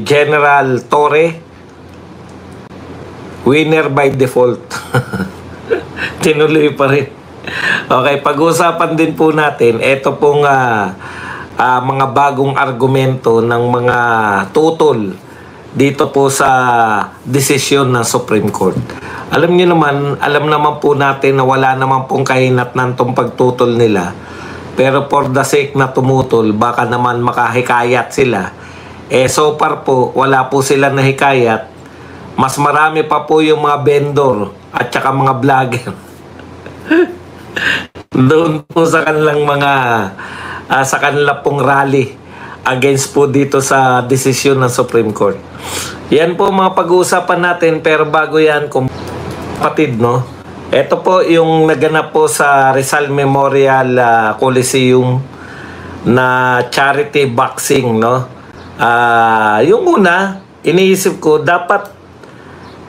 General Torre, winner by default. Tinuloy pa rin. Okay, pag-uusapan din po natin, ito pong mga bagong argumento ng mga tutol dito po sa desisyon ng Supreme Court. Alam naman po natin na wala naman pong kahinatnan tong pagtutol nila. Pero for the sake na tumutol, baka naman makahikayat sila. So far po, wala po sila nahikayat. Mas marami pa po yung mga vendor at saka mga vlogger. Doon po sa kanilang sa kanila pong rally against po dito sa desisyon ng Supreme Court. Yan po mga pag-uusapan natin, pero bago yan, kapatid, no? Ito po yung naganap po sa Rizal Memorial Coliseum na charity boxing, no? Yung una, iniisip ko, dapat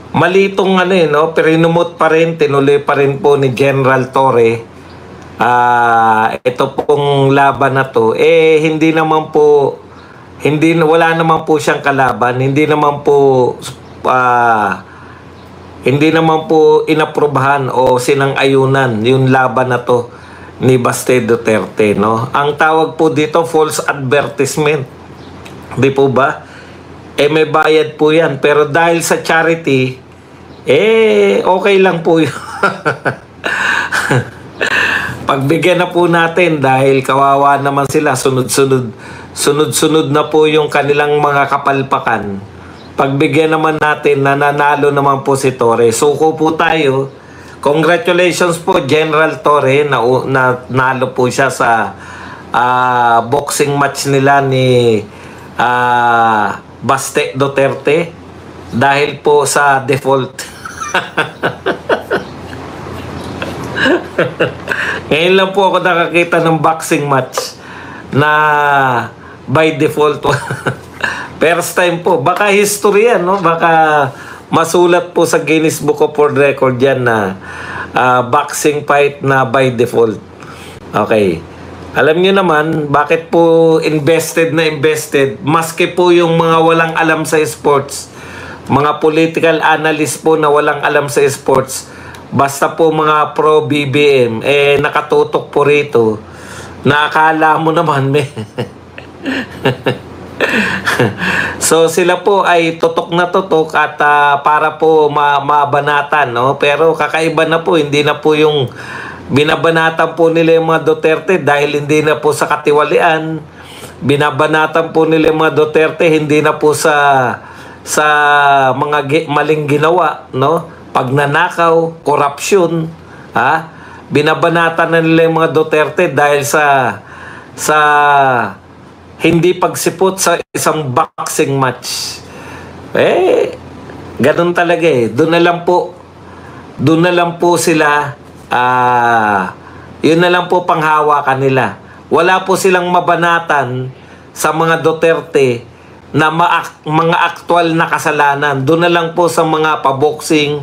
malitong no? Pero pa rin, tinuloy pa rin po ni General Torre. Ito pong laban na to, wala naman po siyang kalaban, hindi naman po inaprubahan o sinang-ayunan yung laban na to ni Baste Duterte, no? Ang tawag po dito, false advertisement. Di po ba? May bayad po yan. Pero dahil sa charity, okay lang po yun. Pagbigyan na po natin dahil kawawa naman sila, sunod-sunod na po yung kanilang mga kapalpakan. Pagbigyan naman natin, nananalo naman po si Torre. Suko po tayo. Congratulations po General Torre, nalo po siya sa boxing match nila ni Baste Duterte dahil po sa default. Ngayon lang po ako nakakita ng boxing match na by default. First time po. Baka history yan, no? Baka masulat po sa Guinness Book of World Record yan na boxing fight na by default. Okay. Alam niyo naman, bakit po invested, maski po yung mga walang alam sa sports, mga political analyst po na walang alam sa sports, basta po mga pro-BBM, nakatutok po rito, na akala mo naman, So sila po ay tutok na tutok at para po mabanatan, no? Pero kakaiba na po, hindi na po yung binabanatan po nila yung mga Duterte dahil hindi na po sa katiwalian. Binabanatan po nila yung mga Duterte hindi na po sa mga maling ginawa, no? Pagnanakaw, korupsyon, binabanatan na nila yung mga Duterte dahil sa hindi pagsipot sa isang boxing match. Ganun talaga eh. Doon na lang po sila, yun na lang po panghawakan nila. Wala po silang mabanatan sa mga Duterte na mga aktual na kasalanan. Doon na lang po sa mga paboxing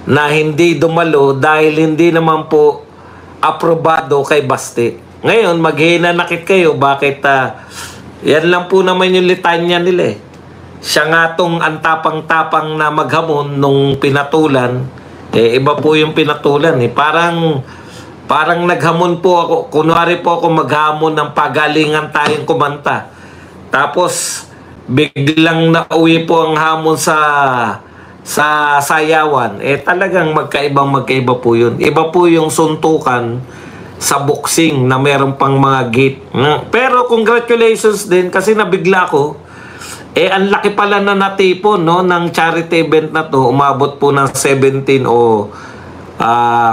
na hindi dumalo dahil hindi naman po aprobado kay Baste. Ngayon, maghinanakit kayo. Bakit? Yan lang po naman yung litanya nila eh. Siya nga tong antapang-tapang na maghamon nung pinatulan. Iba po yung pinatulan eh. Parang naghamon po ako. Kunwari po ako maghamon ng pagalingan tayong kumanta. Tapos, biglang nauwi po ang hamon sa sayawan. Talagang magkaiba po yun. Iba po yung suntukan sa boxing na meron pang mga gate. Pero congratulations din kasi nabigla ko. Ang laki pala na natipon, no, ng charity event na to. Umabot po ng 17 o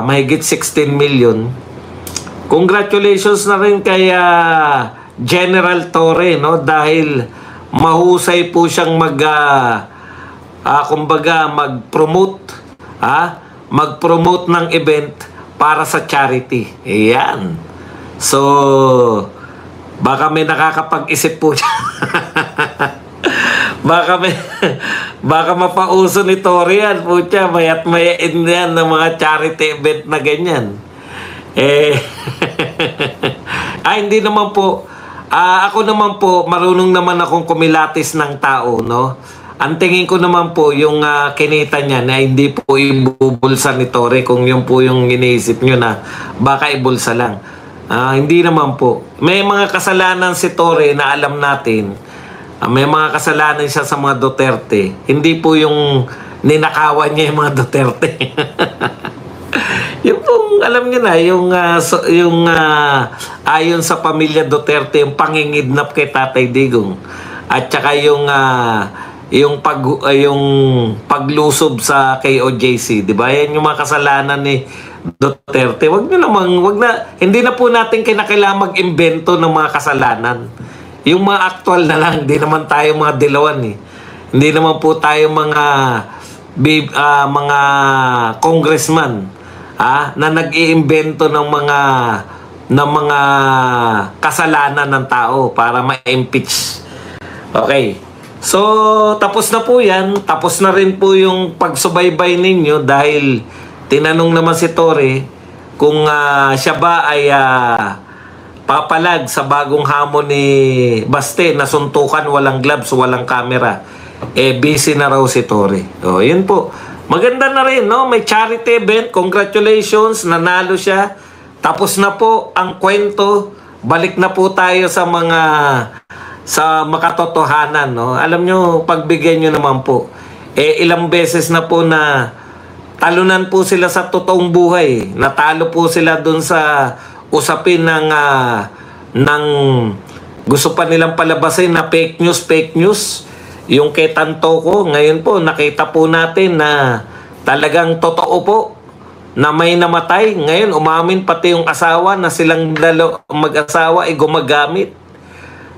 mahigit 16 million. Congratulations na rin kay General Torre, no, dahil mahusay po siyang mag-promote ng event para sa charity. Ayan. So, baka may nakakapag-isip po siya. baka mapauso ni Torre yan po siya. Mayat mayain yan ng mga charity event na ganyan. Hindi naman po. Ako naman po, marunong naman akong kumilatis ng tao, no? Ang tingin ko naman po, yung kinita niya na hindi po ibubulsa ni Torre, kung yun po yung iniisip nyo na baka ibulsa lang. Hindi naman po. May mga kasalanan si Torre na alam natin. May mga kasalanan siya sa mga Duterte. Hindi po yung ninakawan niya yung mga Duterte. Yung pong, alam niyo na, yung ayon sa pamilya Duterte, yung pangingidnap kay Tatay Digong. At saka yung paglusob sa KOJC, 'di ba? Yan yung mga kasalanan ni Duterte. Hindi na po natin kinakailangan mag-imbento ng mga kasalanan. Yung mga aktual na lang, hindi naman tayo mga dilawan eh. Hindi naman po tayo mga congressman na nag-iimbento ng mga kasalanan ng tao para ma-impeach. Okay. So, tapos na po yan. Tapos na rin po yung pagsubaybay ninyo dahil tinanong naman si Torre kung siya ba ay papalag sa bagong hamon ni Baste na suntukan, walang gloves, walang camera. Busy na raw si Torre. O, yun po. Maganda na rin, no? May charity event. Congratulations, nanalo siya. Tapos na po ang kwento. Balik na po tayo sa makatotohanan, no? Alam nyo, pagbigyan nyo naman po. Ilang beses na po na talunan po sila sa totoong buhay. Natalo po sila dun sa usapin ng gusto pa nilang palabasin na fake news. Yung kay Tantoco, ngayon po nakita po natin na talagang totoo po na may namatay. Ngayon umamin pati yung asawa na silang mag-asawa ay gumagamit.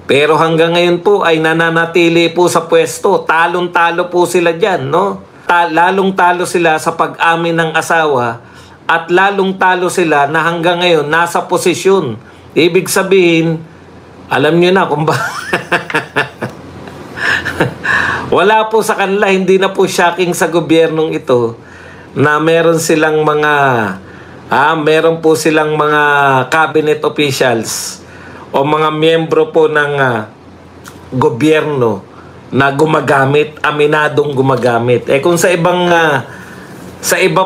Pero hanggang ngayon po ay nananatili po sa pwesto. Talong-talo po sila dyan, no? Lalong talo sila sa pag-amin ng asawa at lalong talo sila na hanggang ngayon nasa posisyon. Ibig sabihin, alam nyo na kung ba... Wala po sa kanila, hindi na po shocking sa gobyernong ito na meron silang meron po silang mga cabinet officials o mga miyembro po ng gobyerno na gumagamit, aminadong gumagamit. Kung sa iba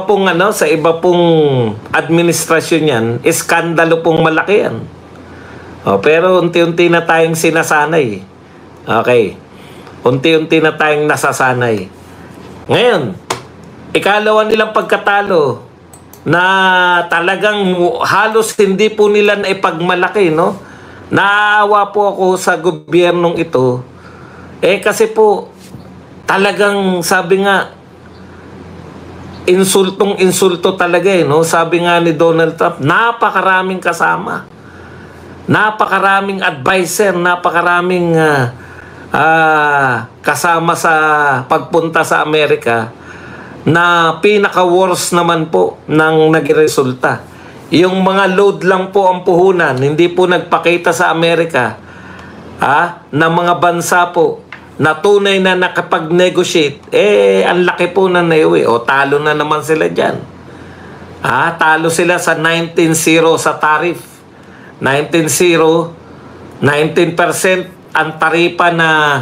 pong administrasyon yan, iskandalo pong malaki yan. Pero unti-unti na tayong sinasanay. Okay. Unti-unti na tayong nasasanay. Ngayon, ikalawa nilang pagkatalo na talagang halos hindi po nila na ipagmalaki, no? Naawa po ako sa gobyernong ito. Kasi po, talagang sabi nga, insultong-insulto talaga no? Sabi nga ni Donald Trump, napakaraming kasama. Napakaraming advisor, napakaraming... kasama sa pagpunta sa Amerika na pinaka-worst naman po ng nagresulta. Yung mga load lang po ang puhunan, hindi po nagpakita sa Amerika na mga bansa po na tunay na nakapag-negotiate, ang laki po na naiuwi. Talo na naman sila dyan. Talo sila sa 19-0 sa tariff. 19% ang taripa na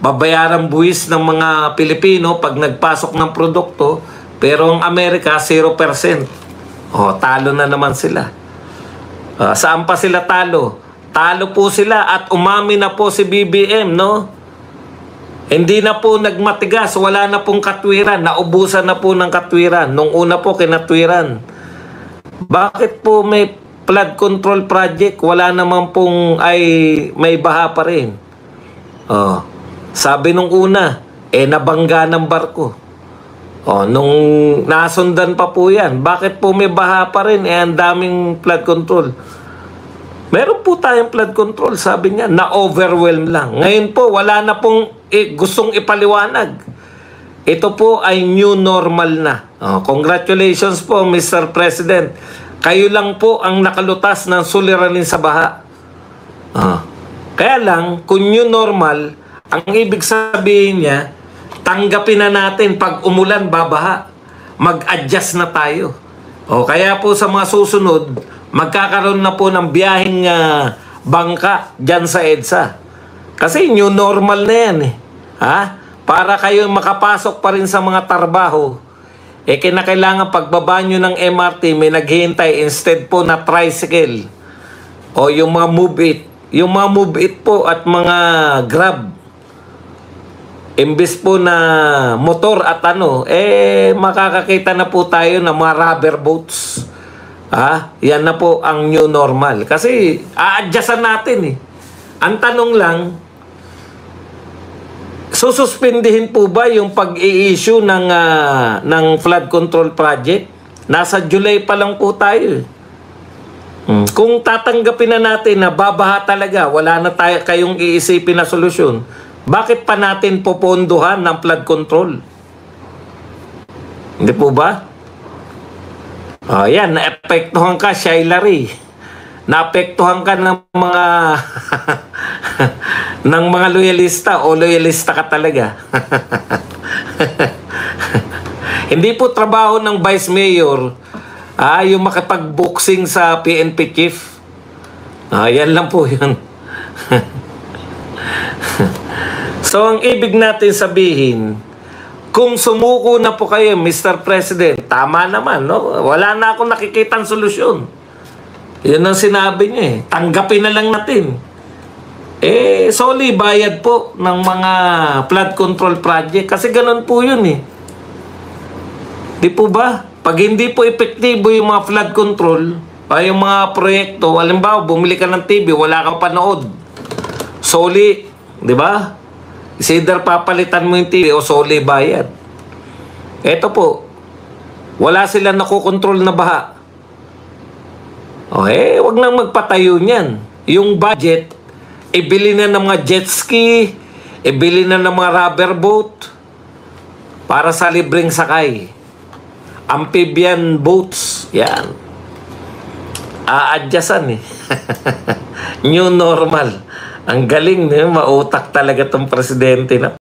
babayaran buwis ng mga Pilipino pag nagpasok ng produkto, pero ang Amerika 0%. Talo na naman sila. Saan pa sila talo? Talo po sila at umami na po si BBM, no? Hindi na po nagmatigas, wala na pong katwiran, naubusan na po ng katwiran. Nung una po kinatwiran. Bakit po may flood control project, wala naman pong may baha pa rin. Sabi nung una, nabangga ng barko. Nung nasundan pa po yan, bakit po may baha pa rin? Ang daming flood control. Meron po tayong flood control, sabi niya, na-overwhelm lang. Ngayon po, wala na pong gustong ipaliwanag. Ito po ay new normal na. Congratulations po, Mr. President. Kayo lang po ang nakalutas ng suliranin sa baha. Kaya lang, kung new normal, ang ibig sabihin niya, tanggapin na natin pag umulan, babaha. Mag-adjust na tayo. Kaya po sa mga susunod, magkakaroon na po ng biyaheng bangka dyan sa EDSA. Kasi new normal na yan eh. Ha? Para kayo makapasok pa rin sa mga trabaho, kinakailangan pagbaba nyo ng MRT, may naghihintay instead po na tricycle o yung mga move it. Yung mga move it po at mga grab, imbes po na motor at makakakita na po tayo ng mga rubber boats. Yan na po ang new normal. Kasi a-adjustan natin eh. Ang tanong lang, sususpindihin po ba yung pag-i-issue ng flood control project? Nasa July pa lang po tayo. Kung tatanggapin na natin na babaha talaga, wala na tayo kayong iisipin na solusyon, bakit pa natin popondohan ng flood control? Hindi po ba? Yan, naapektuhan ka, Shaila Ray. Naapektuhan ka ng mga ng mga loyalista o loyalista ka talaga. Hindi po trabaho ng Vice Mayor yung makipag-boxing sa PNP Chief. Yan lang po yun. So, ang ibig natin sabihin, kung sumuko na po kayo, Mr. President, tama naman, no? Wala na akong nakikitang solusyon. Yun ang sinabi niya eh. Tanggapin na lang natin. Solely bayad po ng mga flood control project. Kasi ganun po yun eh. Di po ba? Pag hindi po epektibo yung mga flood control, yung mga proyekto, halimbawa, bumili ka ng TV, wala kang panood. Solely, di ba? Either papalitan mo yung TV o solely bayad. Eto po, wala silang nakokontrol na baha. Wag nang magpatayo niyan. Yung budget, ibili na ng mga jet ski, ibili na ng mga rubber boat para sa libreng sakay. Amphibian boats, yan. A-adjustan eh. New normal. Ang galing, mautak talaga tong presidente na.